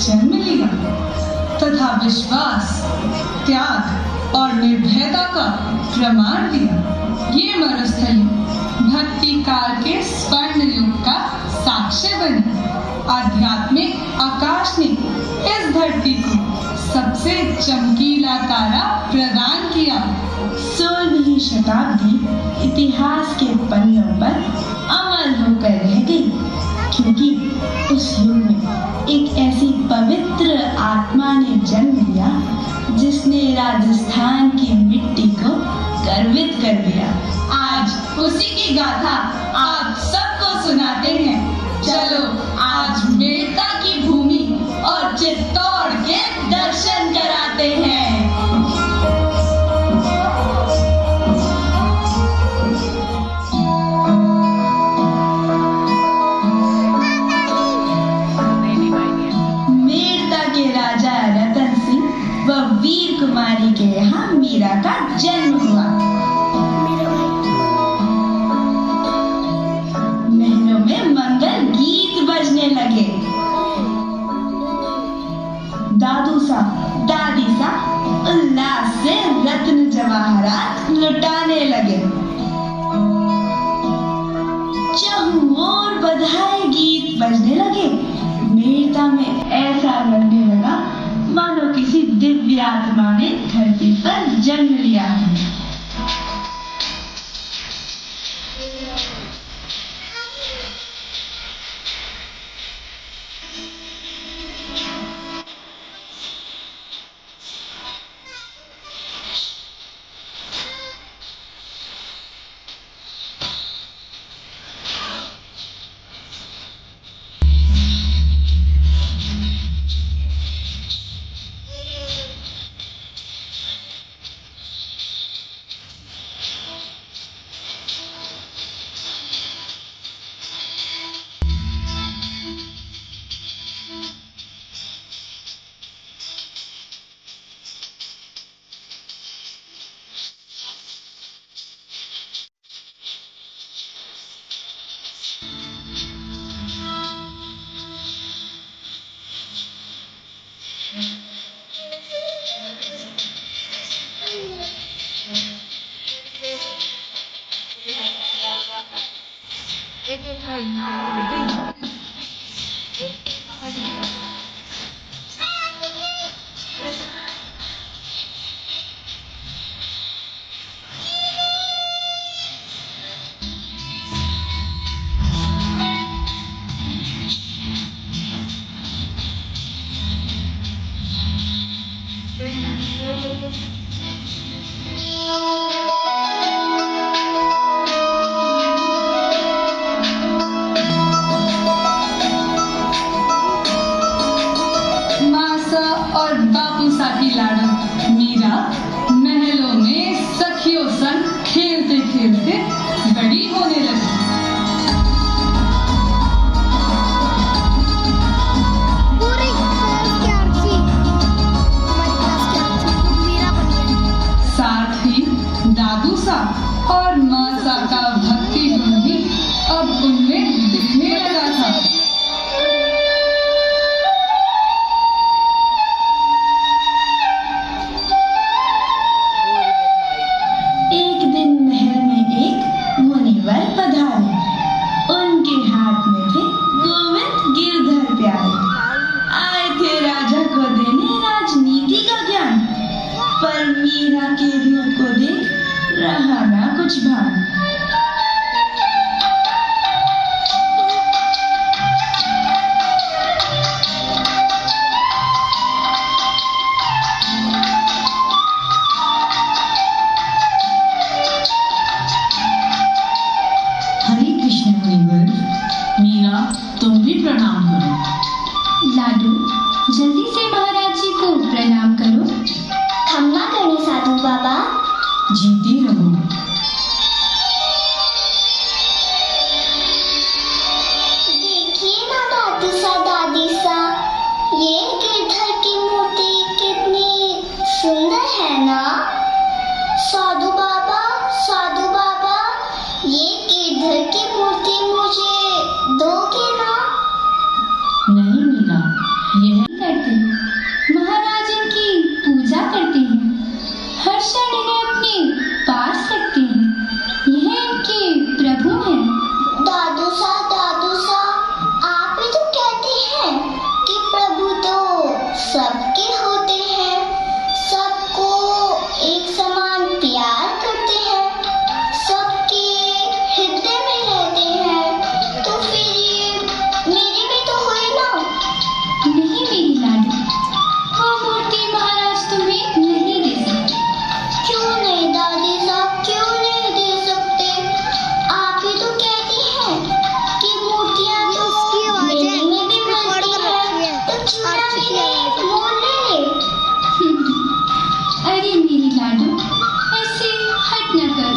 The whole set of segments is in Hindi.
जन्म लिया तथा विश्वास, त्याग और निर्भयता का प्रमाण दिया। ये मरुस्थली भक्ति काल के स्वर्ण युग का साक्ष्य बनी। आध्यात्मिक आकाश ने इस धरती को सबसे चमकीला तारा प्रदान किया। 16वीं शताब्दी इतिहास के पन्नों पर अमर होकर रह गई, क्योंकि उस युग में एक ऐसी पवित्र आत्मा ने जन्म लिया जिसने राजस्थान की मिट्टी को गर्वित कर दिया। आज उसी की गाथा आप सबको सुनाते हैं। चलो आज मेड़ता की भूमि और चित्तौड़ के दर्शन कराते हैं। मेड़ता के राजा रतन सिंह व वीर कुमारी के यहाँ मीरा का जन्म हुआ। महलों में मंगल गीत बजने लगे। दादू सा दादी सा उल्लास से रत्न जवाहरात लुटाने लगे। चहुओर बधाई गीत बजने लगे। मेड़ता में ऐसा लगने लगा मानो किसी दिव्य आत्मा ने धरती पर जन्म लिया है। और बापू सा की लाडो मीरा महलों में सखियों संग खेलते खेलते बड़ी होने लगी। साथ ही दादू सा और माँ सा का भक्ति गुण भी अब उनमें दिखने लगा था। पर मीरा के रूप को देख रहा ना कुछ भान। हरे कृष्ण मुनिवर, मीरा तुम भी प्रणाम करो। लाडू जल्दी से महाराज जी को प्रणाम करो। खम्मा करने साधु बाबा। जीती रहो। चूड़ा मेरे मोल ले ले। अरे मेरी लाडू, ऐसे हट न कर,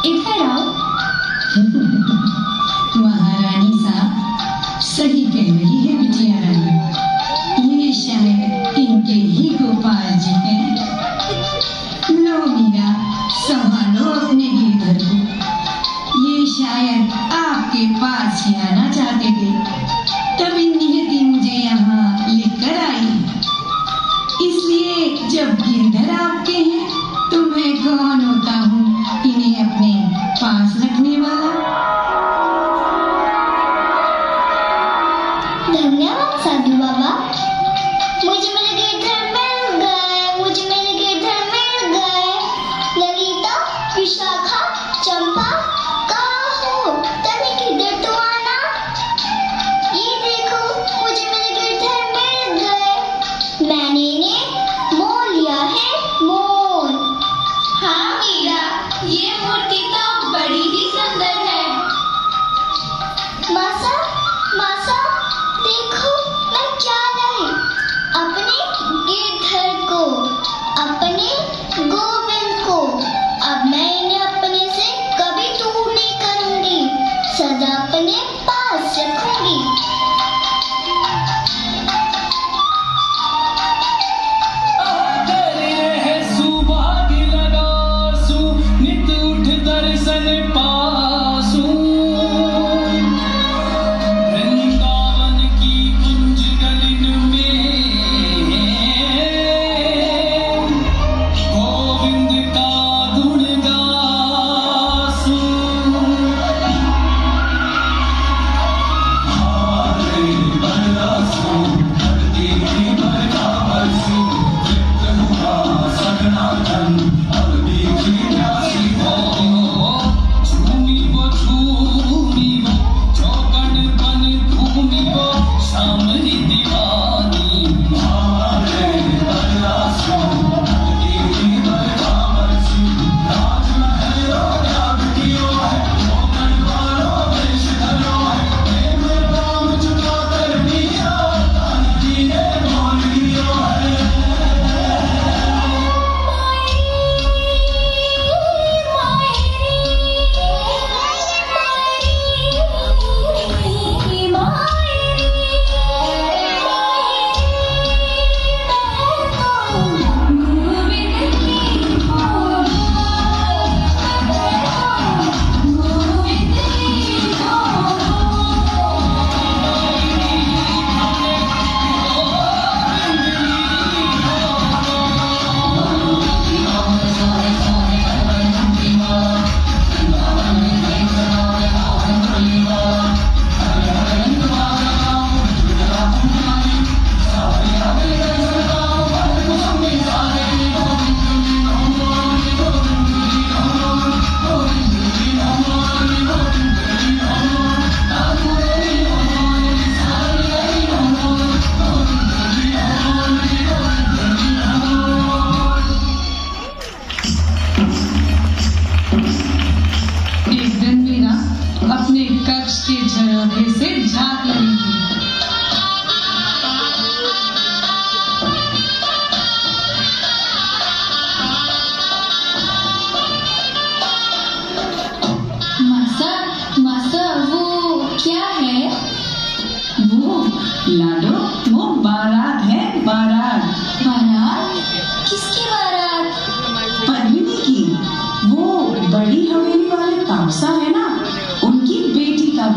इधर आओ। महारानी साहब सही कह रही है बिटिया रानी, ये शायद इनके ही गोपाल जी हैं। लो मीरा, संभालो अपने गिरधर को, ये शायद आपके पास ही आना चाहते थे, तभी नियति मुझे यहाँ लेकर आई। इसलिए जब गिरधर आपके हैं तो मैं कौन होता हूँ इन्हें अपने पास रखने वाला। धन्यवाद साधु बाबा, मुझे मेरे गिरधर मिल गए, मुझे मेरे गिरधर मिल गए। ललिता, विशाखा, चंपा, कहाँ हो? तनिक इधर तो आना। ये देखो, मुझे मेरे गिरधर मिल गए। मैंने इन्हें मोल लिया है, मोल। हाँ मीरा, ये मूर्ति तो बड़ी ही सुंदर है। मासा, मासा, देखो मैं क्या लाई, अपने गिरधर को, अपने गोविंद को। अब मैं इन्हें अपने से कभी दूर नहीं करूंगी, सदा अपने पास रखूंगी।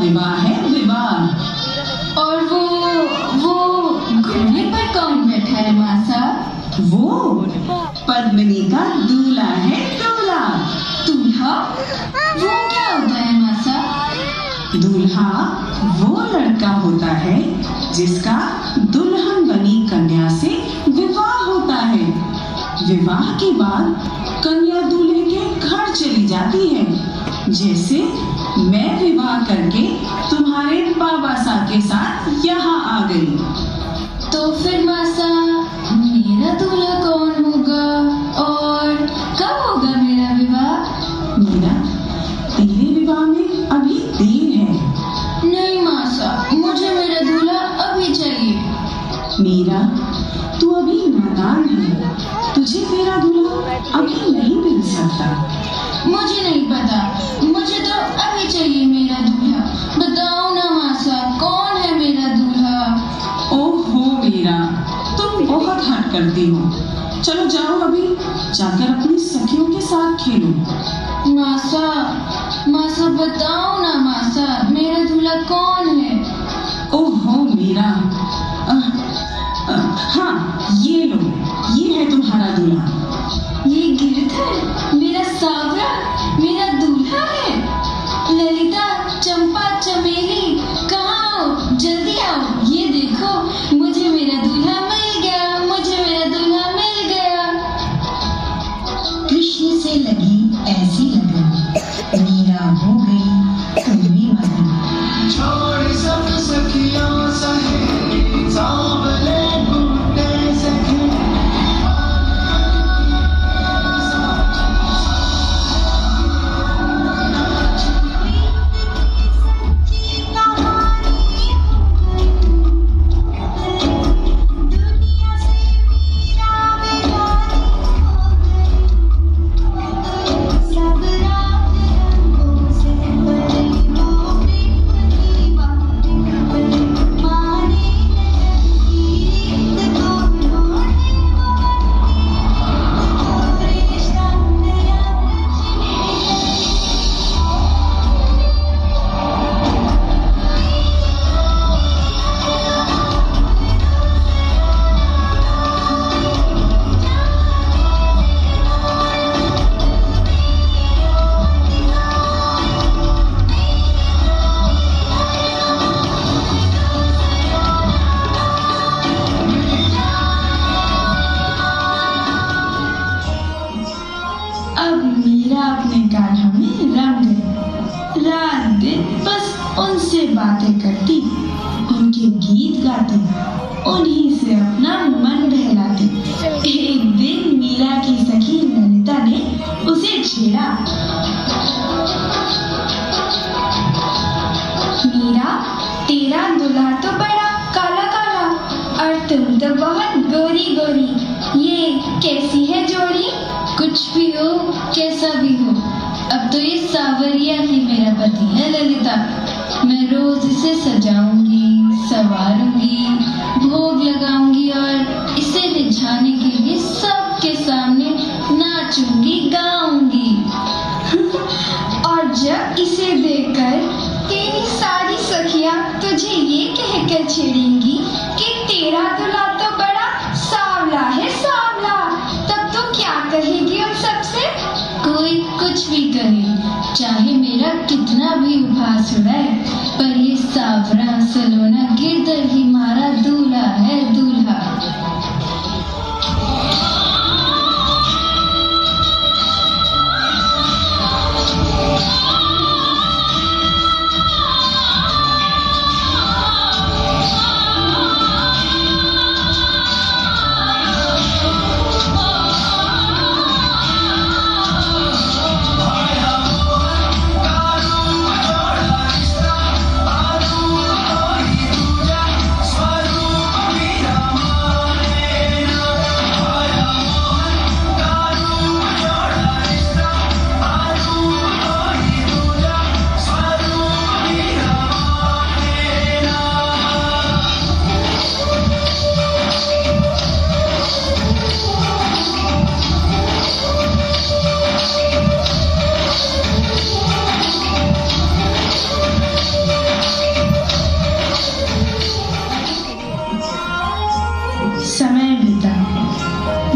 विवाह है, विवाह। और वो घोड़े पर कौन बैठा है माँ साहब? वो पद्मिनी का दूल्हा है, दूल्हा। दूल्हा? वो क्या होता है माँ साहब? दूल्हा वो लड़का होता है जिसका दुल्हन बनी कन्या से विवाह होता है। विवाह के बाद कन्या दूल्हे के घर चली जाती है, जैसे मैं विवाह करके तुम्हारे बाबा साहब के साथ यहाँ आ गई। तो फिर माँ साहब मेरा दूल्हा कौन होगा और कब होगा मेरा विवाह? मीरा, तेरे विवाह में अभी देर है। नहीं माँ साहब, मुझे मेरा दूल्हा अभी चाहिए। मीरा, तू अभी नादान है, तुझे तेरा दूल्हा अभी नहीं मिल सकता। मुझे नहीं पता, मुझे तो अभी चाहिए मेरा दूल्हा। बताओ ना मासा, कौन है मेरा दूल्हा? ओहो मीरा, तुम बहुत हट करती हो। चलो जाओ, अभी जाकर अपनी सखियों के साथ खेलो। मासा, मासा बताओ ना मासा, मेरा दूल्हा कौन है? ओहो मीरा, हाँ ये लो, ये है तुम्हारा दूल्हा। ये गिरधर मेरा सावरा, मेरा दूल्हा है। ललिता, चंपा, चमेली, कहाँ हो? जल्दी आओ, ये देखो, मुझे मेरा दूल्हा मिल गया, मुझे मेरा दूल्हा मिल गया। कृष्ण से लगी ऐसी लगन, मीरा हो गई पूरी मगन। छोड़ सब सखियों सहेली, सांवले बूटे सखे। अब मीरा अपने कान्हा में रम गई। रात दिन बस उनसे बातें करती, उनके गीत गाती, उन्हीं से अपना मन बहलाती। एक दिन मीरा की सखी ललिता ने उसे छेड़ा। मीरा, तेरा दूल्हा तो बड़ा काला काला और तुम तो बहुत गोरी गोरी, ये कैसी है जोड़ी? कुछ भी हो, कैसा भी हो, अब तो ये सावरिया ही मेरा पति है ललिता। मैं रोज इसे सजाऊंगी, संवारूंगी, भोग लगाऊंगी और इसे रिझाने के लिए सबके सामने नाचूंगी, गाऊंगी। और जब इसे देखकर तेरी सारी सखियां तुझे ये कहकर छेड़ेंगी कि तेरा दूल्हा तो बड़ा सांवला है, सांवला, तब तो क्या कहेगी उन सबसे? कोई कुछ भी कहे, चाहे मेरा कितना भी उपहास उड़ाए, पर ये सावरा सलोना गिरधर ही हमारा दूल्हा है, दूल्हा। समय बीता,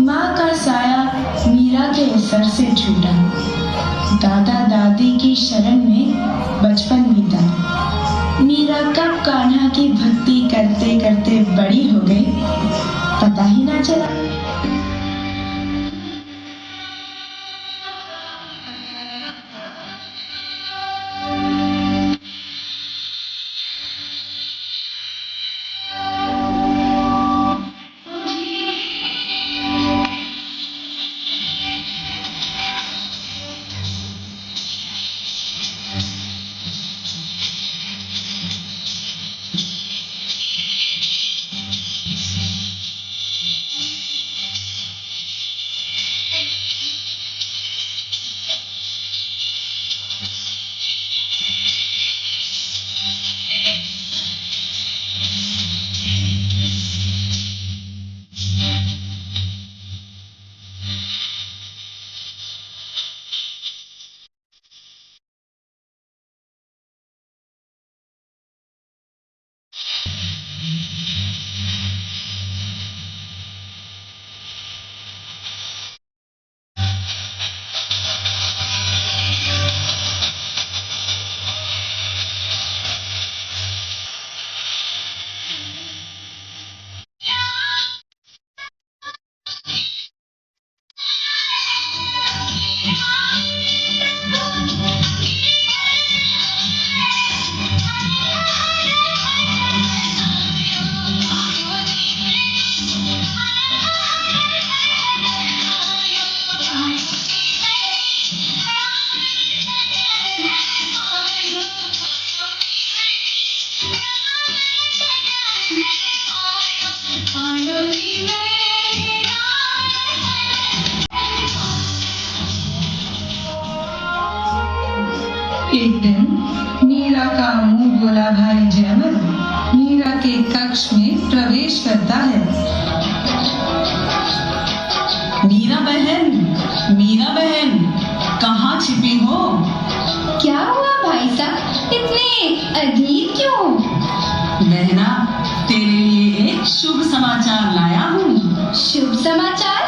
माँ का साया मीरा के सर से छूटा। दादा दादी की शरण में बचपन बीता। मीरा कब कान्हा की भक्ति करते करते बड़ी हो गई, पता ही ना चला। छिपी हो? क्या हुआ भाई साहब, इतने अधीर क्यों? बहना, तेरे लिए एक शुभ समाचार लाया हूँ। शुभ समाचार?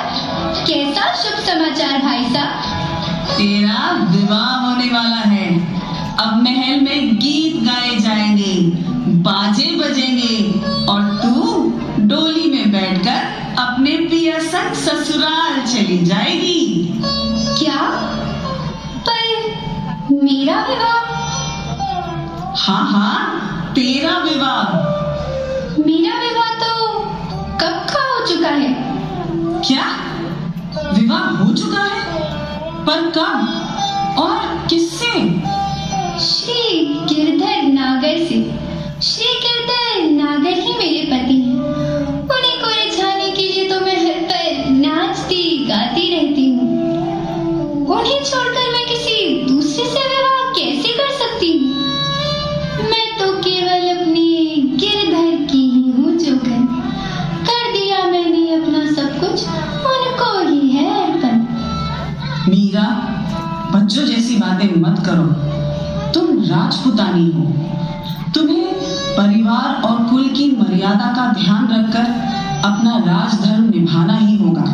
कैसा शुभ समाचार भाई साहब? तेरा विवाह होने वाला है। अब महल में गीत गाए जाएंगे, बाजे बजेंगे और तू डोली में बैठकर अपने पिया संग ससुराल चली जाएगी। क्या? पर मेरा विवाह? हाँ हाँ, तेरा विवाह। मेरा विवाह तो कब का हो चुका है। क्या? विवाह हो चुका है? पर कब और किससे? श्री गिरधर नागर से। श्री गिरधर नागर ही मेरे पति हैं। उन्हीं को रिझाने के लिए तो मैं हर पल नाचती गाती रहती हूँ। उन्हें छोड़कर मैं किसी दूसरे से विवाह कैसे कर सकती हूँ? मैं तो केवल अपने गिरधर की ही हूँ जोकर। कर दिया मैंने अपना सब कुछ, उनको ही है अर्पण। मीरा, बच्चों जैसी बातें मत करो। तुम राजपुतानी हो। तुम्हें परिवार और कुल की मर्यादा का ध्यान रखकर अपना राजधर्म निभाना ही होगा।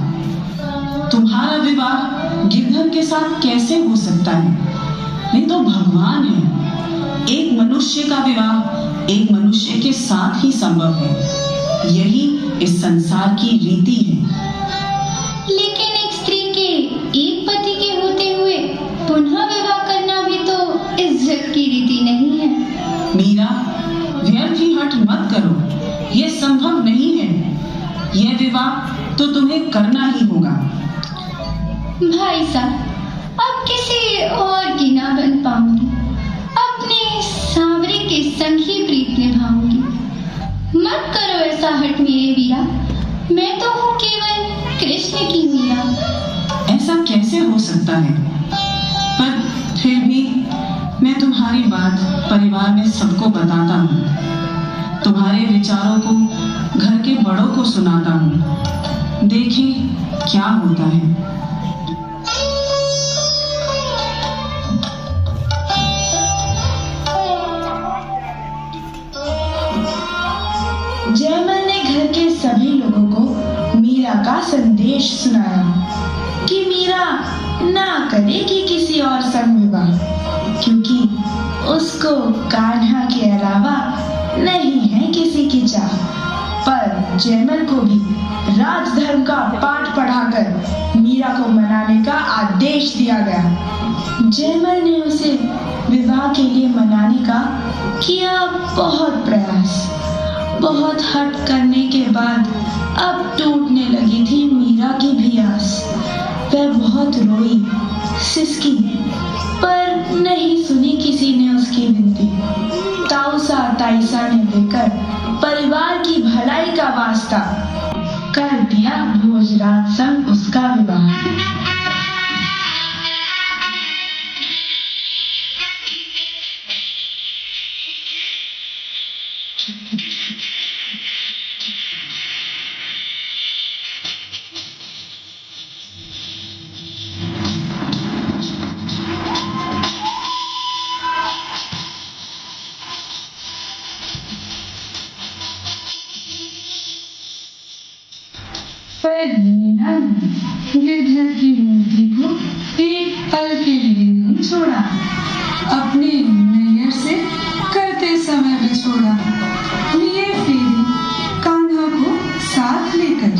तुम्हारा विवाह गिरधर के साथ कैसे हो सकता है? नहीं तो भगवान है। एक मनुष्य का विवाह एक मनुष्य के साथ ही संभव है। यही इस संसार की रीति है। लेकिन एक स्त्री के एक पति के होते हुए पुनः विवाह करना भी तो इस जग की रीति नहीं है। मीरा, व्यर्थ ही हठ मत करो। यह संभव नहीं है। यह विवाह तो तुम्हें करना ही होगा। भाई साहब, अब किसी और की ना बन पाऊंगी। अपने सांवरे के संग ही प्रीत निभाऊंगी। मत करो ऐसा हट मेरे वीरा। मैं तो हूँ केवल कृष्ण की मीरा। ऐसा कैसे हो सकता है? पर फिर भी मैं तुम्हारी बात परिवार में सबको बताता हूँ। तुम्हारे विचारों को घर के बड़ों को सुनाता हूँ। देखें क्या होता है। जयमल ने घर के सभी लोगों को मीरा का संदेश सुनाया कि मीरा ना करेगी किसी और संग विवाह, क्योंकि उसको कान्हा के अलावा नहीं है किसी की चाह। पर जयमल को भी राजधर्म का पाठ पढ़ाकर मीरा को मनाने का आदेश दिया गया। जयमल ने उसे विवाह के लिए मनाने का किया बहुत प्रयास। बहुत हट करने के बाद अब टूटने लगी थी मीरा की भी आस। वह बहुत रोई, सिसकी, पर नहीं सुनी किसी ने उसकी विनती। ताउसा ताइसा ने देकर परिवार की भलाई का वास्ता कर दिया भोजराज संग उसका विवाह। पर मीरा ने गिरधर की मूर्ति को एक पल के लिए नहीं छोड़ा। अपने नैयर से करते समय बिछोड़ा। लिए फेरी कान्हा को साथ लेकर।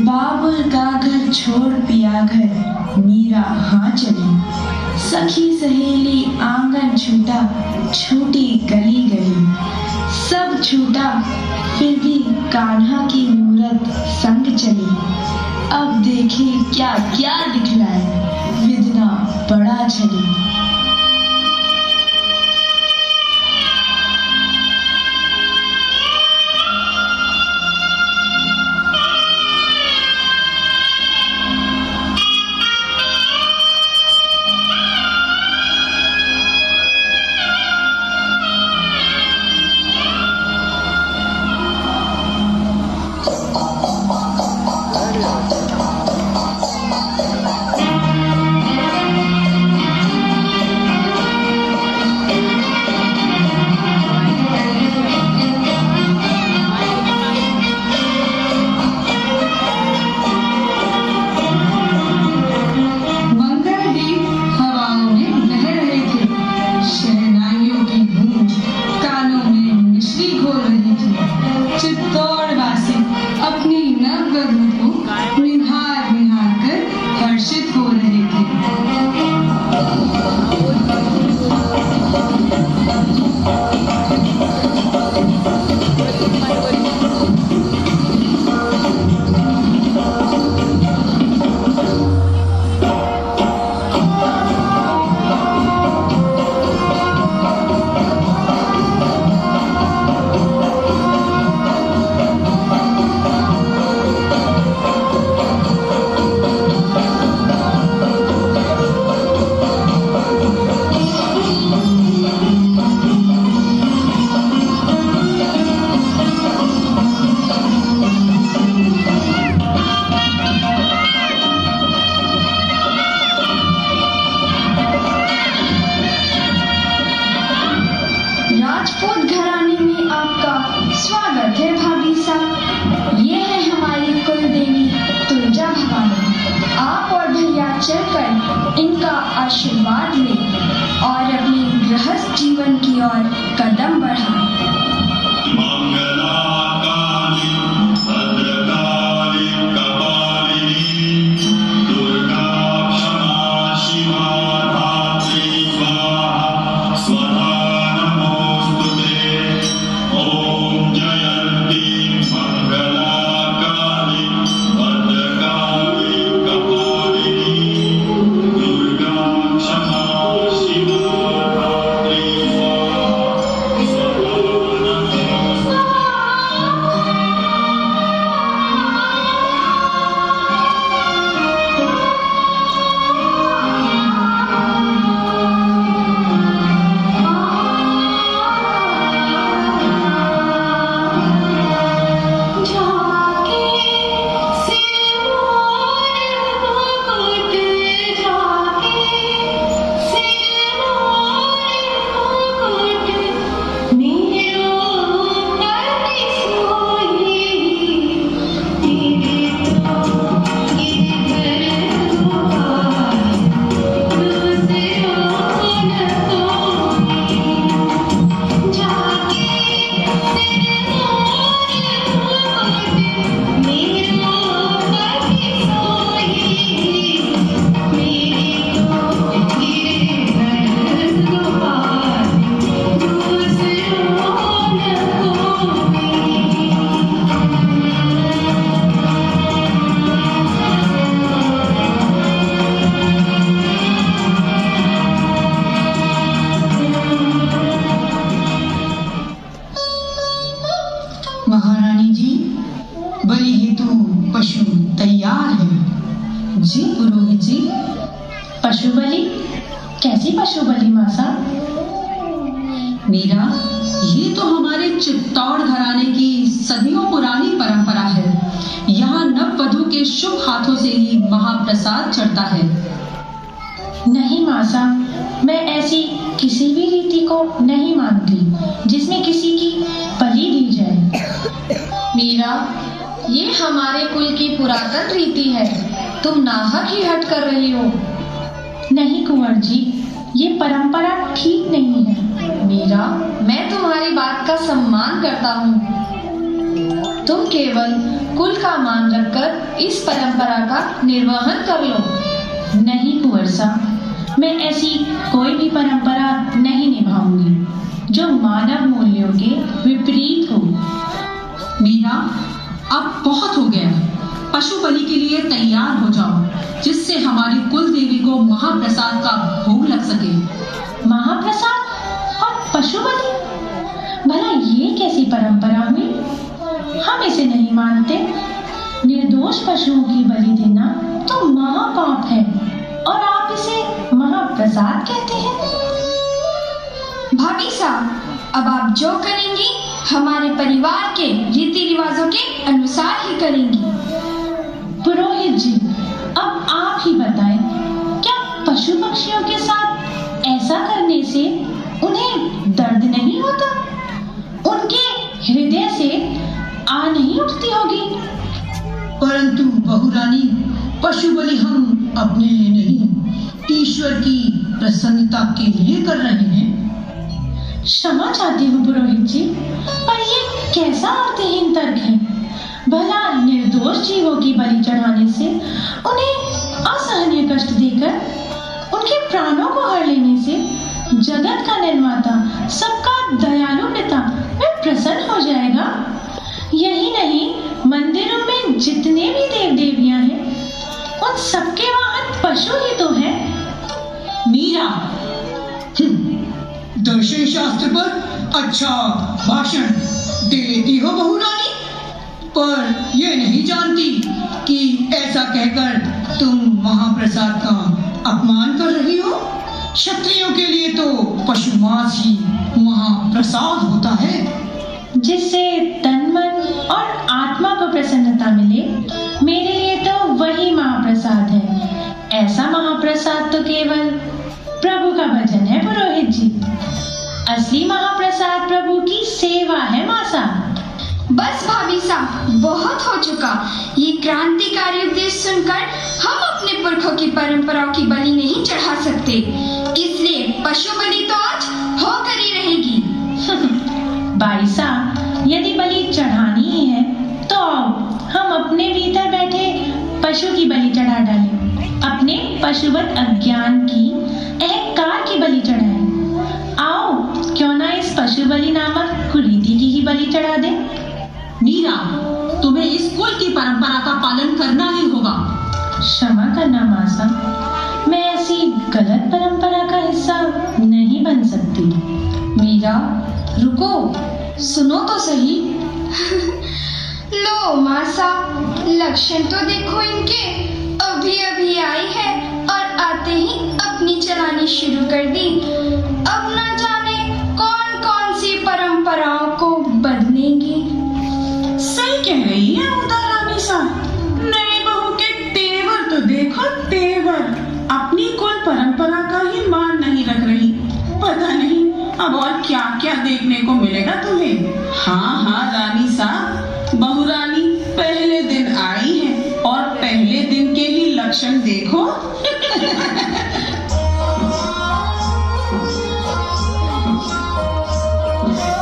बाबुल का घर छोड़ पिया घर मीरा हाँ चली। सखी सहेली आंगन छूटा, छूटी गली गली। सब छूटा फिर भी कान्हा की मूरत संग चली। अब देखे क्या क्या दिखलाए, विदना बड़ा छली। चित्तौड़वासी अपनी नववधू को निहार निहार कर हर्षित हो रहे थे। राजपूत घराने में आपका स्वागत है भाभी साहब। ये है हमारी कुल देवी तुलजा भवानी। आप और भैया चलकर इनका आशीर्वाद लें और अपने गृहस्थ जीवन की ओर कदम बढ़ाएं। मंगलाकाली भद्रकाली कपालिनी दुर्गा क्षमा शिवा धात्री स्वाहा स्वधा नमोस्तुते। ओम जयंती मंगलाकाली भद्रकाली कपालिनी दुर्गा क्षमा शिवा धात्री स्वाहा स्वधा नमोस्तुते। महारानी जी, बलि हेतु पशु तैयार है। जी पुरोहित जी। पशु बलि? कैसी पशु बलि माँ साहब? मीरा, ये तो हमारे चित्तौड़ घराने की सदियों पुरानी परंपरा है। यहाँ नववधू के शुभ हाथों से ही महाप्रसाद चढ़ता है। नहीं माँ साहब, मैं ऐसी किसी भी रीति को नहीं मानती जिसमें किसी की बलि दी जाए। मीरा, ये हमारे कुल की पुरातन रीति है। तुम नाहक ही हट कर रही हो। नहीं कुंवर जी, ये परंपरा ठीक नहीं है। मीरा, मैं तुम्हारी बात का सम्मान करता हूँ। तुम केवल कुल का मान रखकर इस परंपरा का निर्वहन कर लो। नहीं कुंवर साहब, मैं ऐसी कोई भी परंपरा नहीं निभाऊंगी जो मानव मूल्यों के विपरीत हो। मीरा, अब बहुत हो गया। पशु बलि के लिए तैयार हो जाओ, जिससे हमारी कुल देवी को महाप्रसाद का भोग लग सके। महाप्रसाद और पशु बलि? भला ये कैसी परंपरा हुई? हम इसे नहीं मानते। निर्दोष पशुओं की बलि देना तो महापाप है और आप इसे महाप्रसाद कहते हैं। भाभी साहब, अब आप जो करेंगी हमारे परिवार के रीति रिवाजों के अनुसार ही करेंगी। पुरोहित जी, अब आप ही बताएं, क्या पशु पक्षियों के साथ ऐसा करने से उन्हें दर्द नहीं होता? उनके हृदय से आ नहीं उठती होगी? परंतु बहुरानी, पशु बलि हम अपने लिए नहीं, ईश्वर की प्रसन्नता के लिए कर रहे हैं। क्षमा चाहती हूँ पुरोहित जी, पर ये कैसा अर्थहीन तर्क है। भला निर्दोष जीवों की बलि चढ़ाने से, उन्हें असहनीय कष्ट देकर उनके प्राणों को हर लेने से जगत का निर्माता, सबका दयालु पिता वह प्रसन्न हो जाएगा। यही नहीं, मंदिरों में जितने भी देव देवियां हैं, उन सबके वाहन पशु ही तो है। मीरा, दर्शन शास्त्र पर अच्छा भाषण दे लेती हो बहू रानी, पर यह नहीं जानती कि ऐसा कहकर तुम महाप्रसाद का अपमान कर रही हो। क्षत्रियों के लिए तो पशु मांस ही महाप्रसाद होता है, जिससे तन मन और आत्मा को प्रसन्नता मिले। मेरे लिए तो वही महाप्रसाद है। ऐसा महाप्रसाद तो केवल प्रभु का भजन है पुरोहित जी। असली महाप्रसाद प्रभु की सेवा है मासा। बस भाभी साहब, बहुत हो चुका। ये क्रांतिकारी उपदेश सुनकर हम अपने पुरखों की परंपराओं की बलि नहीं चढ़ा सकते, इसलिए पशु बलि तो आज होकर ही रहेगी। भाई साहब, यदि बलि चढ़ानी ही है तो आओ हम अपने भीतर बैठे पशु की बलि चढ़ा डालें, अपने पशुवत अज्ञान की, अहंकार की बलि चढ़ाएं। आओ, क्यों ना इस पशु बलि नामक कुरीति की ही बलि चढ़ा दें। मीरा, तुम्हें इस कुल की परंपरा का पालन करना ही होगा। क्षमा करना मासा, मैं ऐसी गलत परंपरा का हिस्सा नहीं बन सकती। मीरा, रुको, सुनो तो सही। लो मासा, लक्षण तो देखो इनके। अभी अभी आई है और आते ही अपनी चलानी शुरू कर दी। अब न जाने कौन कौन सी परंपराओं को बदलेंगी। सही कह रही है उदारानी सा। नई बहू के तेवर तो देखो, तेवर। अपनी कुल परंपरा का ही मान नहीं रख रही। पता नहीं अब और क्या क्या देखने को मिलेगा तुम्हें। हाँ हाँ रानी सा, बहू रानी पहले दिन आई है और पहले दिन के ही लक्षण देखो।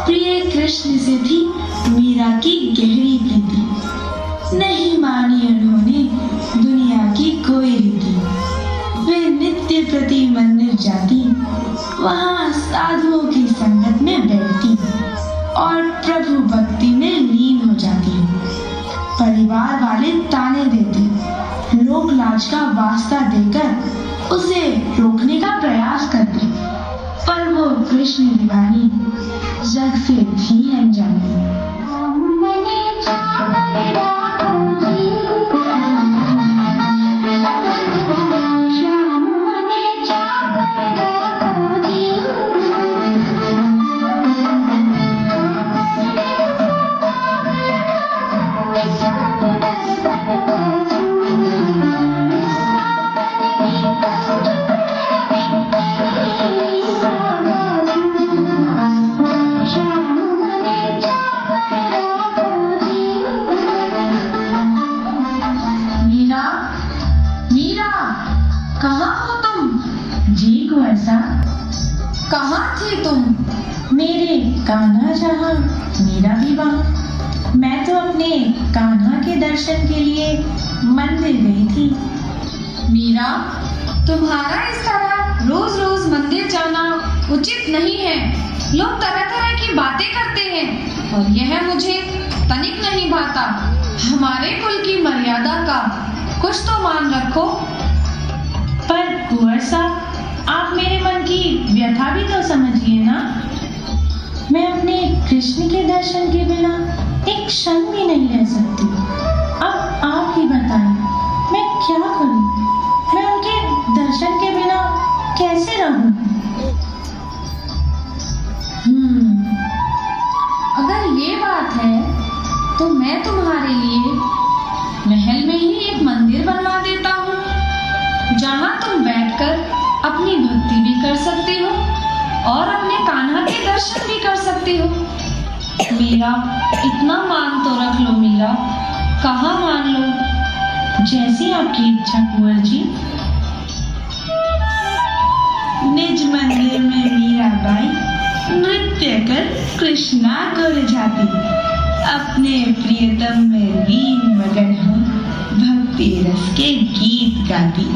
प्रिय कृष्ण से थी मीरा की गहरी प्रीति। नहीं मानी उन्होंने दुनिया की कोई रीति। वे नित्य प्रति मंदिर जाती, वहाँ साधुओं की संगत में बैठती और प्रभु भक्ति में लीन हो जाती। परिवार वाले ताने देते, लोक लाज का वास्ता देकर उसे रोकने का प्रयास करते, पर वो कृष्ण दीवानी जग से थी अनजानी। कहाँ थे तुम? मेरे कान्हा जहाँ, मीरा भी वहाँ। मैं तो अपने कान्हा के दर्शन के लिए मंदिर गई थी। मीरा, तुम्हारा इस तरह रोज रोज मंदिर जाना उचित नहीं है। लोग तरह तरह की बातें करते हैं और यह मुझे तनिक नहीं भाता। हमारे कुल की मर्यादा का कुछ तो मान रखो। पर कुंवर साहब, आप मेरे मन की व्यथा भी तो समझिए ना। मैं अपने कृष्ण के दर्शन के बिना एक क्षण भी नहीं रह सकती। अब आप ही बताएं, मैं क्या करूं? मैं उनके दर्शन के बिना कैसे रहूं? अगर ये बात है तो मैं तुम्हारे लिए महल में ही एक मंदिर बनवा देता हूँ, जहाँ तुम बैठकर अपनी भक्ति भी कर सकते हो और अपने कान्हा के दर्शन भी कर सकते हो। मेरा इतना मान तो रख लो मीरा। कहाँ मान लो? जैसी आपकी इच्छा कुंवर जी। निज मंदिर में मीराबाई नृत्य कर कृष्णा को रिझाती, प्रीतम में लीन मगन हूँ भक्ति रस के गीत गाती।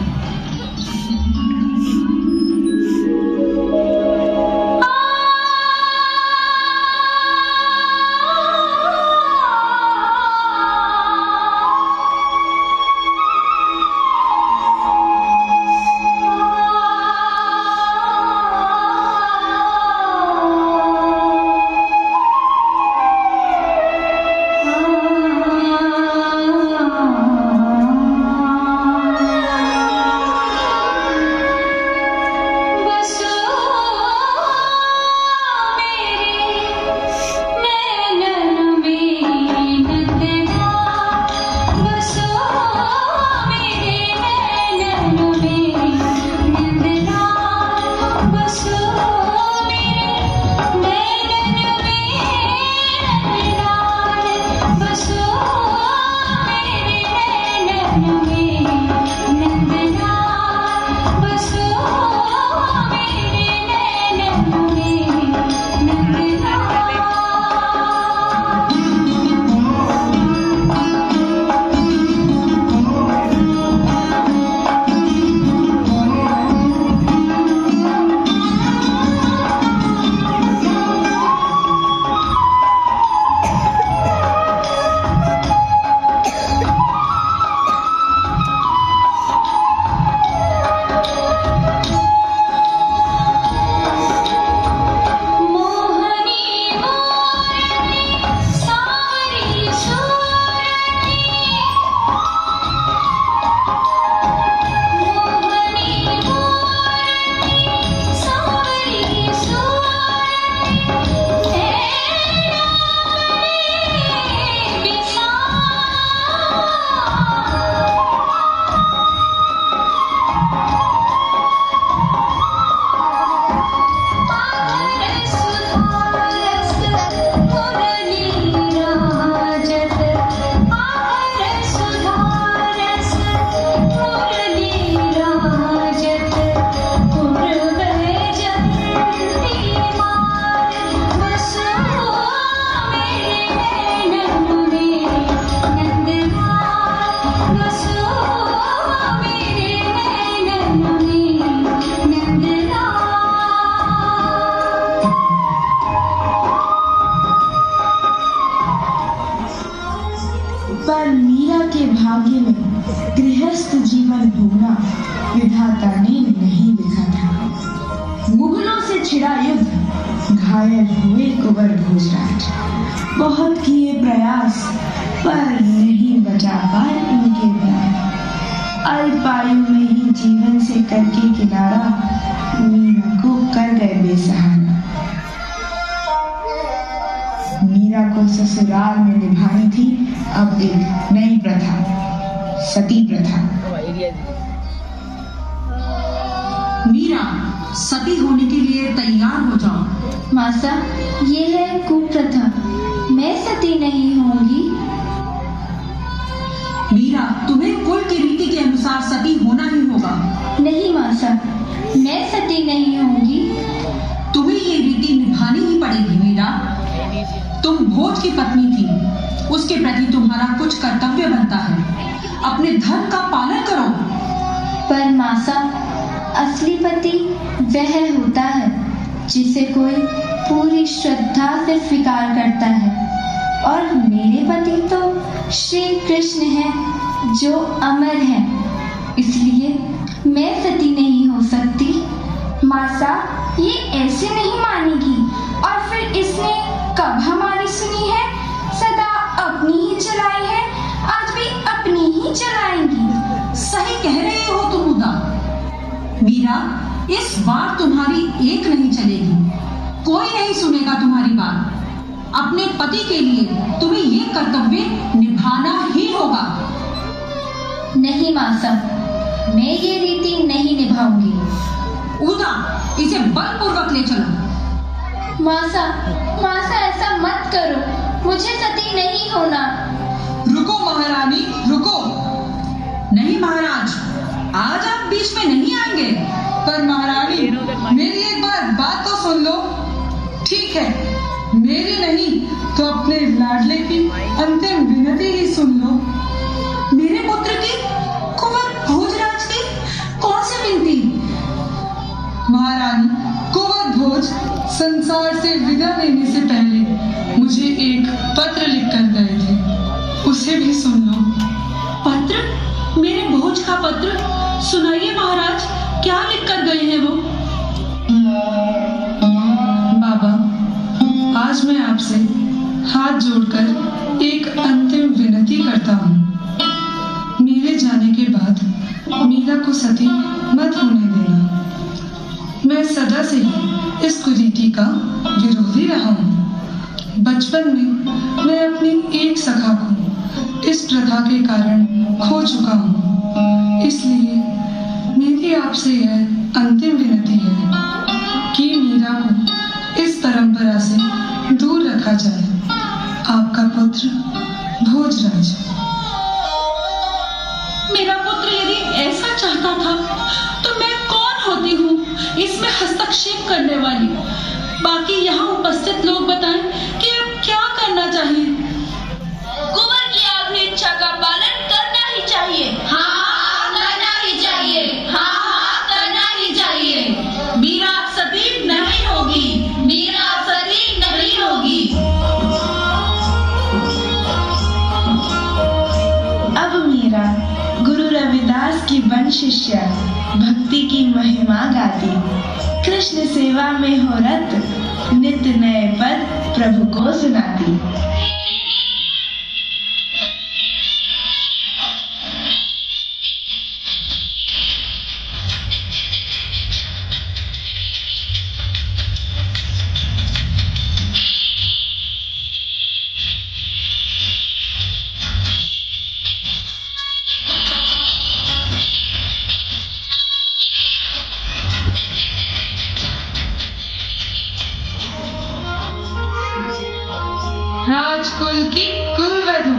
पर मीरा के भाग्य में गृहस्थ जीवन भोगना विधाता ने नहीं लिखा था। मुगलों से छिड़ा युद्ध, घायल हुए कुंवर भोजराज, बहुत किए प्रयास पर नहीं बचा पाए उनके प्राण। अल्पायु में ही जीवन से करके किनारा, मीरा को कर गए बेसहारा। मीरा को ससुराल में निभानी थी अब एक नई प्रथा, सती प्रथा। मीरा, सती होने के लिए तैयार हो जाओ। मासा, ये है कुप्रथा, मैं सती नहीं होंगी। मीरा, तुम्हें कुल की रीति के अनुसार सती होना ही होगा। नहीं मासा, मैं सती नहीं होंगी। तुम्हें ये रीति निभानी ही पड़ेगी मीरा। तुम भोज की पत्नी थी, उसके प्रति तुम्हारा कुछ कर्तव्य बनता है। अपने धर्म का पालन करो। पर मासा, असली पति वह होता है जिसे कोई पूरी श्रद्धा से स्वीकार करता है, और मेरे पति तो श्री कृष्ण हैं जो अमर हैं, इसलिए मैं सती नहीं हो सकती। मासा, ये ऐसे नहीं मानेगी। और फिर इसने कब हमारी सुनी है? सदा अपनी ही चलाई है, आज भी अपनी ही चलाएंगी। सही कह रही हो तुम उदा। मीरा, इस बार तुम्हारी एक नहीं चलेगी, कोई नहीं सुनेगा तुम्हारी बात। अपने पति के लिए तुम्हें ये कर्तव्य निभाना ही होगा। नहीं मासा, मैं ये रीति नहीं निभाऊंगी। उदा, इसे बलपूर्वक ले चलो। मासा, मासा ऐसा मत करो, मुझे सती नहीं होना। रुको महारानी, रुको। नहीं महाराज, आज आप बीच में नहीं आएंगे। पर महारानी, मेरी एक बात तो सुन लो। ठीक है, मेरी नहीं तो अपने लाडले की अंतिम विनती संसार से विदा लेने से पहले मुझे एक पत्र लिखकर गए थे, उसे भी सुन लो। पत्र? मेरे भोज का पत्र? सुनाइए महाराज, क्या लिख कर गए हैं वो? बाबा, आज मैं आपसे हाथ जोड़कर एक अंतिम विनती करता हूँ। मेरे जाने के बाद मीरा को सती मत होने देना। मैं सदा से ही इस कुरीति का विरोधी रहा हूँ। बचपन में मैं अपनी एक सखा को इस प्रथा के कारण खो चुका हूँ। इसलिए मेरी आपसे यह अंतिम विनती है कि मीरा को इस परंपरा से दूर रखा जाए। आपका पुत्र भोजराज। मेरा पुत्र यदि ऐसा चाहता था तो मैं कौन होती हूँ इसमें हस्तक्षेप करने वाली? बाकी यहाँ उपस्थित लोग बताएं कि अब क्या करना चाहिए। कुंवर की अपनी इच्छा का पालन करना ही चाहिए। हाँ, करना ही चाहिए। हाँ, करना ही चाहिए। मीरा सती नहीं होगी। मीरा सती नहीं होगी। अब मीरा गुरु रविदास की वन शिष्या भक्ति की महिमा गाती, कृष्ण सेवा में हो रत, नित्य नए पद प्रभु को सुनाती। राजकुल की कुलवधू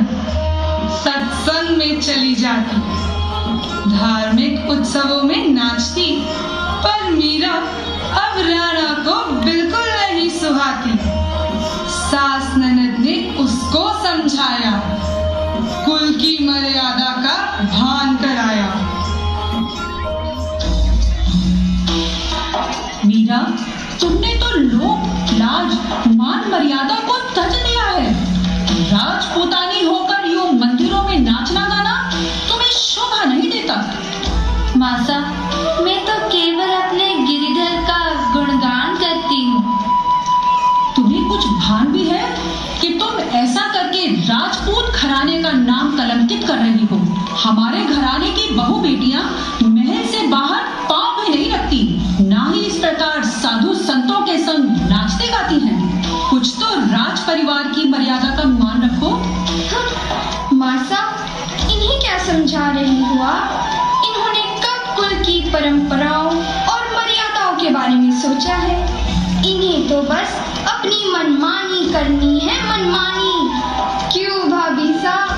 सत्संग में चली जाती, धार्मिक उत्सवों में नाचती, पर मीरा अब राणा को बिल्कुल नहीं सुहाती। सास ननद ने उसको समझाया, कुल की मर्यादा का भान कराया। मीरा, तुमने तो लोक लाज मान मर्यादा को तज दिया है। राजपूतानी होकर यूं मंदिरों में नाचना गाना तुम्हें शोभा नहीं देता। मासा, मैं तो केवल अपने गिरिधर का गुणगान करती हूँ। तुम्हें कुछ भान भी है कि तुम ऐसा करके राजपूत घराने का नाम कलंकित कर रही हो? हमारे घराने की बहू बेटियां महल से बाहर पांव भी नहीं रखती, ना ही इस प्रकार साधु संतों के संग नाचते गाती हैं। कुछ तो राज परिवार की मर्यादा का मान रखो। मासा, इन्हें क्या समझा रही हुआ? इन्होंने कब कुल की परंपराओं और मर्यादाओं के बारे में सोचा है? इन्हें तो बस अपनी मनमानी करनी है, मनमानी। क्यों भाभी साहब,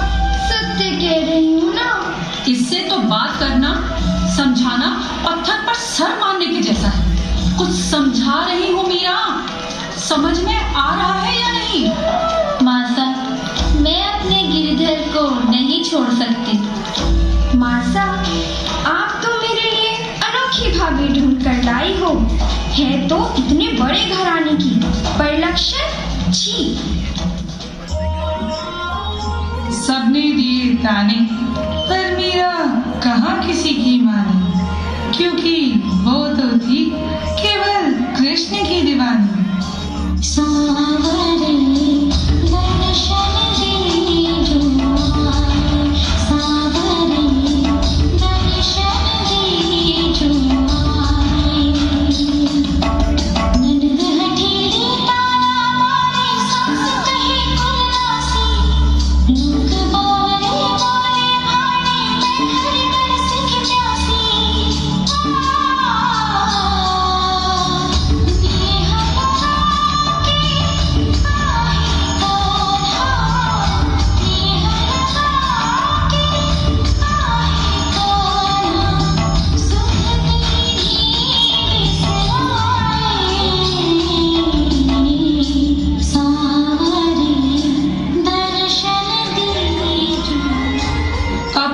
सत्य कह रही हूँ ना? इससे तो बात करना, समझाना पत्थर पर सर मारने के जैसा है। कुछ समझा रही हूँ मीरा, समझ में आ रहा है या नहीं? मासा, मैं अपने गिरिधर को नहीं छोड़ सकती। मासा, आप तो मेरे लिए अनोखी भाभी ढूंढ कर लाई हो। है तो इतने बड़े घराने की, पर लक्षण छी। सबने दिए ताने, पर मीरा कहाँ किसी की मानी, क्योंकि वो तो थी केवल कृष्ण की दीवानी।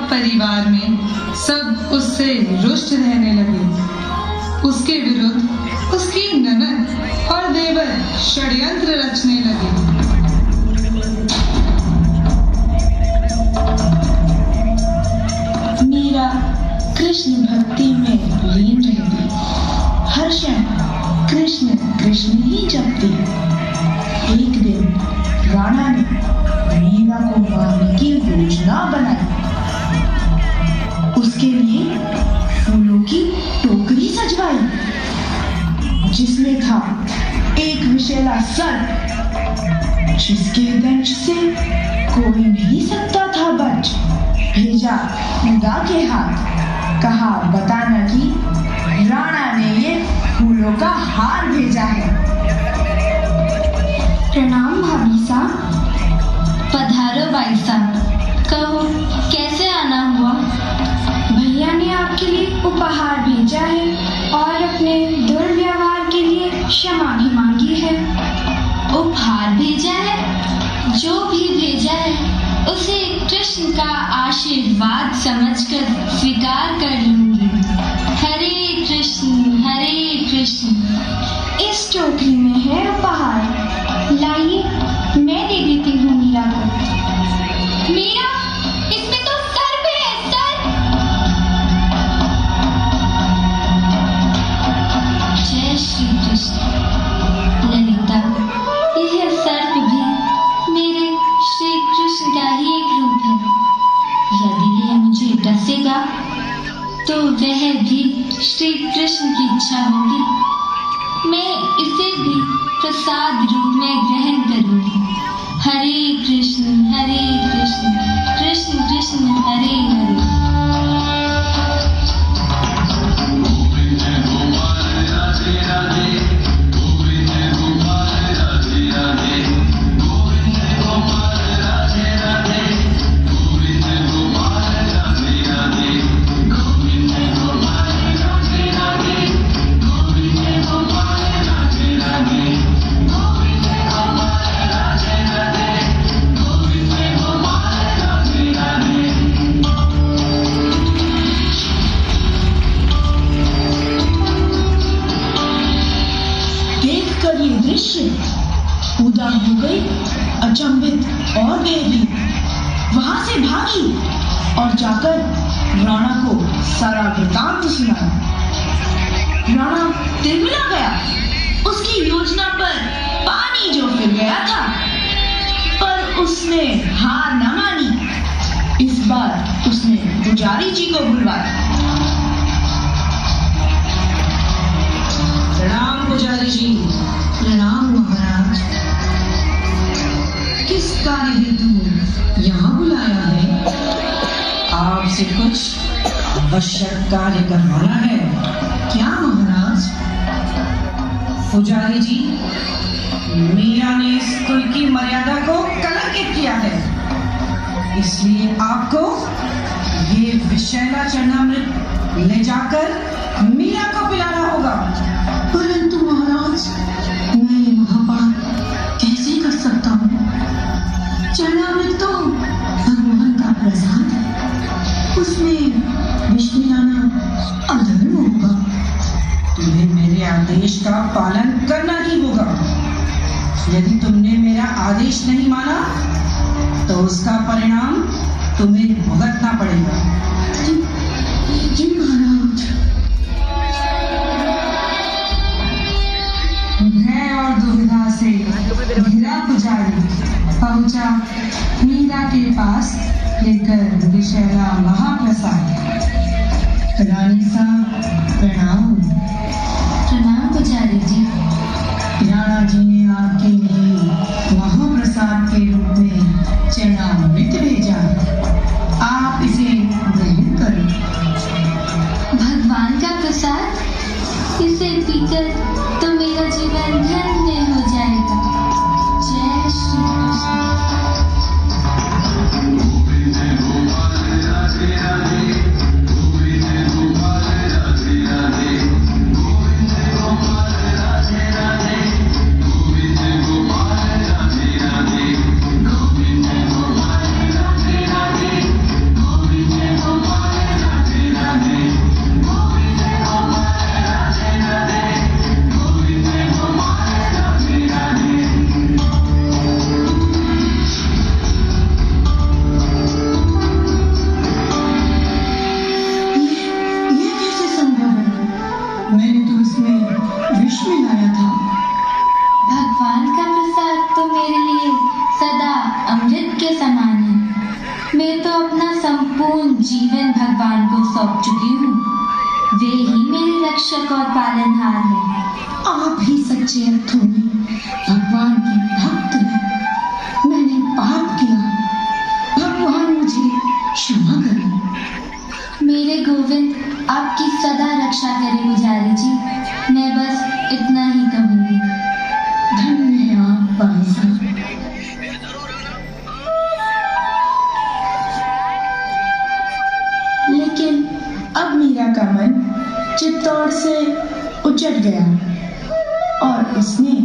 परिवार में सब उससे रुष्ट रहने लगे। उसके विरुद्ध उसकी ननद और देवर विधिवत षड्यंत्र रचने लगे। मीरा कृष्ण भक्ति में लीन रहती, हर क्षण कृष्ण कृष्ण ही जपती। एक दिन राणा ने मीरा को मारने की योजना बनाई। उसके लिए फूलों की टोकरी सजवाई, जिसमें था एक विषैला सर्प, जिसके दंश से कोई नहीं सकता था बच। भेजा गंगा के हाथ, कहा बताना कि राणा ने ये फूलों का हार भेजा है। प्रणाम भाभी साहब। पधारो भाई साहब, कहो कैसे आना हुआ? भैया ने आपके लिए उपहार भेजा है और अपने दुर्व्यवहार के लिए क्षमा भी मांगी है। उपहार भेजा है? जो भी भेजा है उसे कृष्ण का आशीर्वाद समझकर स्वीकार कर लूंगी। हरे कृष्ण। इस टोकरी में है उपहार, लाइए मैं दे देती हूँ मीरा को। मीरा, इसमें तो सर्प है, सर्प। जय श्री कृष्ण। ललिता, यह सर्प भी मेरे श्री कृष्ण का ही एक रूप है। यदि यह मुझे डसेगा तो वह भी श्री कृष्ण की इच्छा होगी। मैं इसे भी प्रसाद रूप में ग्रहण करूंगी। हरे कृष्ण कृष्ण कृष्ण हरे हरे। उदास हो गई, अचंभित और भयभीत वहां से भागी और जाकर राणा को सारा वृतांत सुनाया। राणा तिलमिला गया। उसकी योजना पर पानी जो फिर गया था, पर उसने हार न मानी। इस बार उसने पुजारी जी को बुलवाया। प्रणाम पुजारी जी। प्रणाम महाराज। किस कार्य हेतु यहाँ बुलाया है? आपसे कुछ आवश्यक कार्य करवाना है। क्या महाराज? पुजारी जी, मीरा ने इस कुल की मर्यादा को कलंकित किया है, इसलिए आपको ये विषैला चरणामृत ले जाकर मीरा को पिलाना होगा। परंतु महाराज, मैं महापाप कैसे कर सकता हूँ? चरणामृत तो भगवान का प्रसाद है, उसमें विष मिलाना अधर्म होगा। तुम्हें मेरे आदेश का पालन करना ही होगा। यदि तुमने मेरा आदेश नहीं माना तो उसका परिणाम तुम्हें भुगतना पड़ेगा। जी महाराज। भय और दुविधा से घिरा पुजारी पहुंचा मीरा के पास लेकर विषैला महाप्रसाद। रानी साहब प्रणाम। प्रणाम पुजारी जी। राणा जी ने आपके लिए महाप्रसाद के रूप में चरणामृत भेजा। आप इसे ग्रहण करें। भगवान का प्रसाद, इसे पीकर तो मेरा जीवन धन्य हो जाएगा। जय श्री कृष्ण। मैं तो अपना संपूर्ण जीवन भगवान को सौंप चुकी हूँ। वे ही मेरे रक्षक और पालनहार हैं। आप ही सच्चे अर्थों में भगवान की भक्त हैं। मैंने पाप किया, भगवान मुझे क्षमा करें। मेरे गोविंद आपकी सदा रक्षा करे पुजारी जी। मैं बस इतना ही कहूँगी। धन्य है आप बाई साहब। लेकिन अब मीरा का मन चित्तौड़ से उचट गया और उसने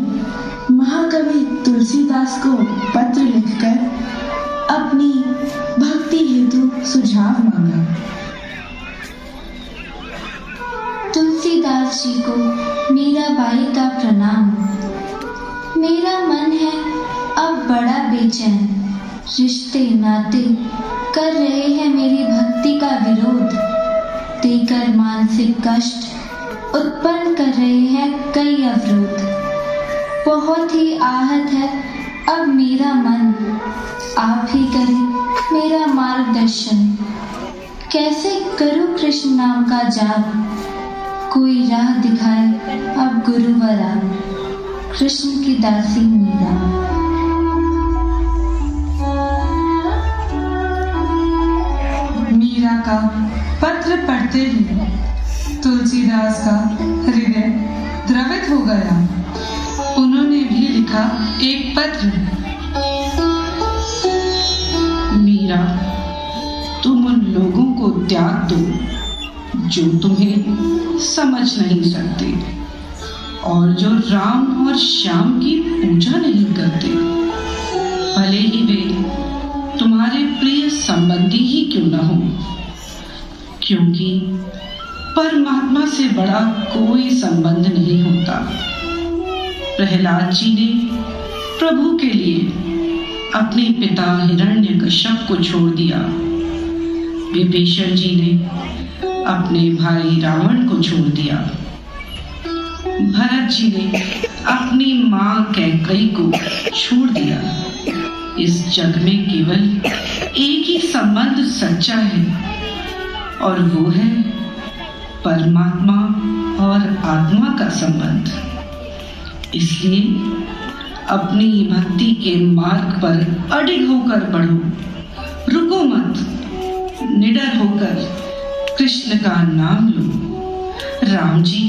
महाकवि तुलसीदास को पत्र लिखकर अपनी भक्ति हेतु सुझाव मांगा। तुलसीदास जी को मीराबाई का प्रणाम। मेरा मन है अब बड़ा बेचैन। रिश्ते नाते कर रहे हैं मेरी भक्ति का विरोध, देकर मानसिक कष्ट उत्पन्न कर रहे हैं कई अवरोध। बहुत ही आहत है अब मेरा मन। आप ही करें मेरा मार्गदर्शन। कैसे करूं कृष्ण नाम का जाप? कोई राह दिखाए अब गुरुवरा। कृष्ण की दासी मीरा। मीरा का पत्र पढ़ते ही तुलसीदास का हृदय द्रवित हो गया। उन्होंने भी लिखा एक पत्र। मीरा, तुम उन लोगों को त्याग दो जो तुम्हें समझ नहीं सकते और जो राम और श्याम की पूजा नहीं करते, भले ही वे तुम्हारे प्रिय संबंधी ही क्यों न हो, क्योंकि परमात्मा से बड़ा कोई संबंध नहीं होता। प्रहलाद जी ने प्रभु के लिए अपने पिता हिरण्यकश्यप को छोड़ दिया। विभीषण जी ने अपने भाई रावण को छोड़ दिया। भरत जी ने अपनी मां कैकेयी को छोड़ दिया। इस जग में केवल एक ही संबंध सच्चा है और वो है परमात्मा और आत्मा का संबंध। इसलिए अपनी भक्ति के मार्ग पर अडिग होकर बढ़ो, रुको मत, निडर होकर कृष्ण का नाम लो। राम जी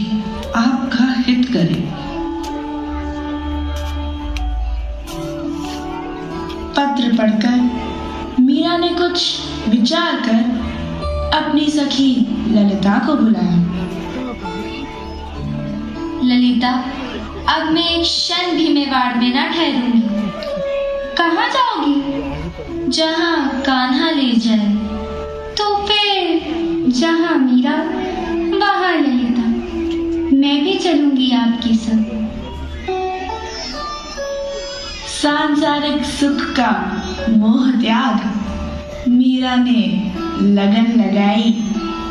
आपका हित करें। पत्र पढ़कर मीरा ने कुछ विचार कर अपनी सखी ललिता को बुलाया। ललिता, अब मैं एक क्षण भी मेवाड़ में न ठहरूंगी। कहाँ जाओगी? जहाँ कान्हा ले जाए। तो फिर जहाँ मीरा वहाँ ललिता। मैं भी चलूंगी आपके संग। सांसारिक सुख का मोह त्याग मीरा ने लगन लगाई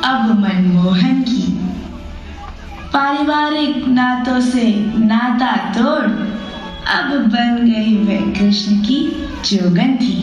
अब मनमोहन की। पारिवारिक नातों से नाता तोड़ अब बन गई वह कृष्ण की जोगन थी।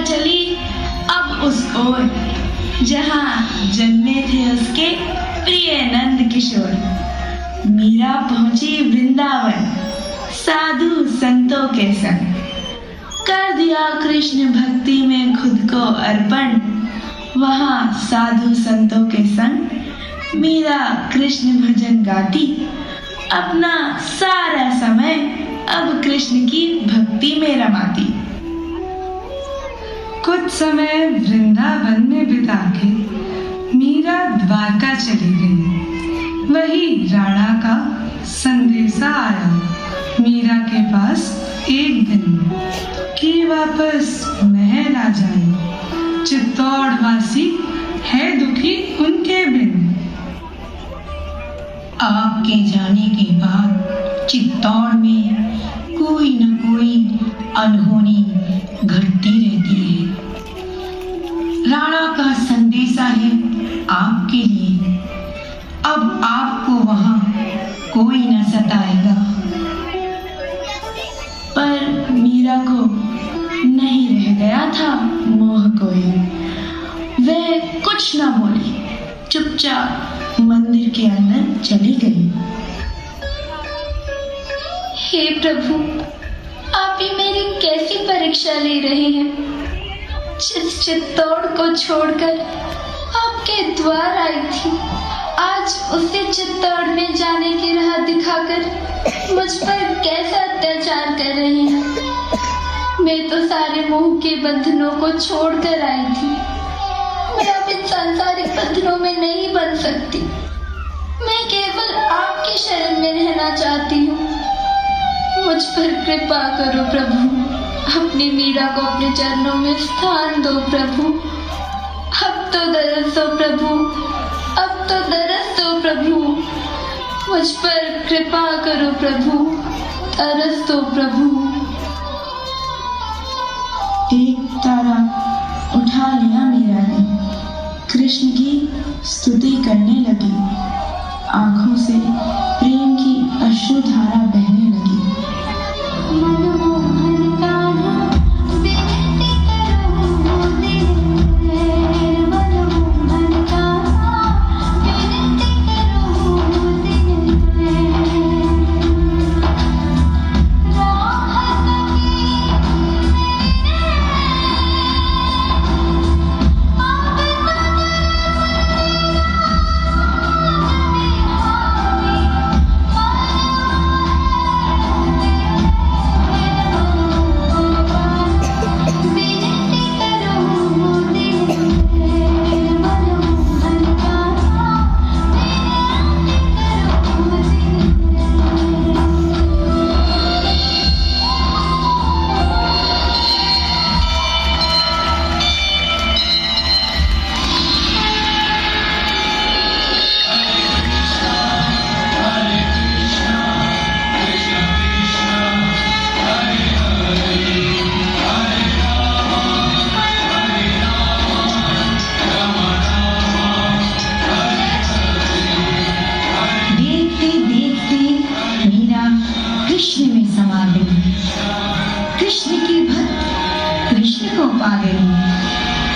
चली अब उस ओर जहां जन्मे थे उसके प्रिय नंद किशोर। मीरा पहुंची वृंदावन साधु संतों के संग। कर दिया कृष्ण भक्ति में खुद को अर्पण। वहां साधु संतों के संग मीरा कृष्ण भजन गाती। अपना सारा समय अब कृष्ण की भक्ति में रमाती। कुछ समय वृंदावन में बिता के मीरा द्वारका चली गई। वही राणा का संदेशा आया मीरा के पास एक दिन कि वापस महल आ जाए। चित्तौड़ वासी है दुखी उनके बिन। आपके जाने के बाद चित्तौड़ में कोई न कोई अनहोनी घटती रहती है। राणा का संदेशा है आपके लिए। अब आपको वहां कोई न सताएगा। पर मीरा को नहीं रह गया था मोह कोई। वह कुछ न बोली, चुपचाप मंदिर के अंदर चली गई। हे प्रभु, आप ये मेरी कैसी परीक्षा ले रहे हैं? जिस चित्तौड़ को छोड़कर आपके द्वार आई थी, आज उसे चित्तौड़ में जाने की राह दिखाकर मुझ पर कैसा अत्याचार कर रहे हैं। मैं तो सारे मोह के बंधनों को छोड़कर आई थी। मैं अब इन सांसारिक बंधनों में नहीं बन सकती। मैं केवल आपकी शरण में रहना चाहती हूँ। मुझ पर कृपा करो प्रभु। अपनी मीरा को अपने चरणों में स्थान दो प्रभु। अब तो दरस दो प्रभु, अब तो दरस दो प्रभु। मुझ पर कृपा करो प्रभु, दरस दो प्रभु। एक तारा उठा लिया मीरा ने, कृष्ण की स्तुति करने लगी। आंखों से प्रेम की अश्रुधारा बहने लगी।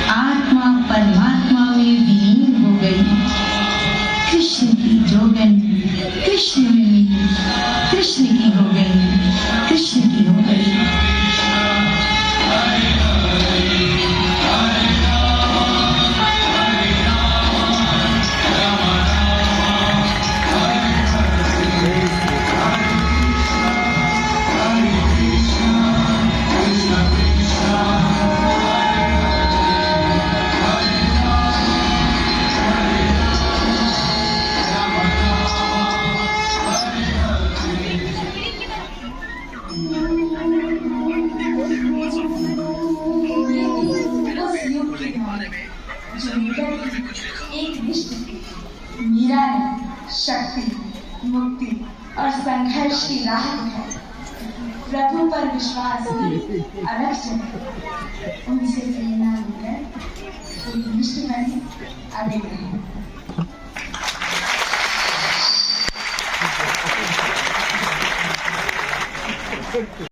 आत्मा परमात्मा में विलीन हो गई। कृष्ण की जोगन कृष्ण में मिली, कृष्ण की हो गई, कृष्ण की हो गई। मीरा ने शक्ति, मुक्ति और संघर्ष की राह दिखाई। प्रभु पर विश्वास भी अलग जगह उनसे प्रेरणा लेकर एक निष्ठ बने आगे बढ़े।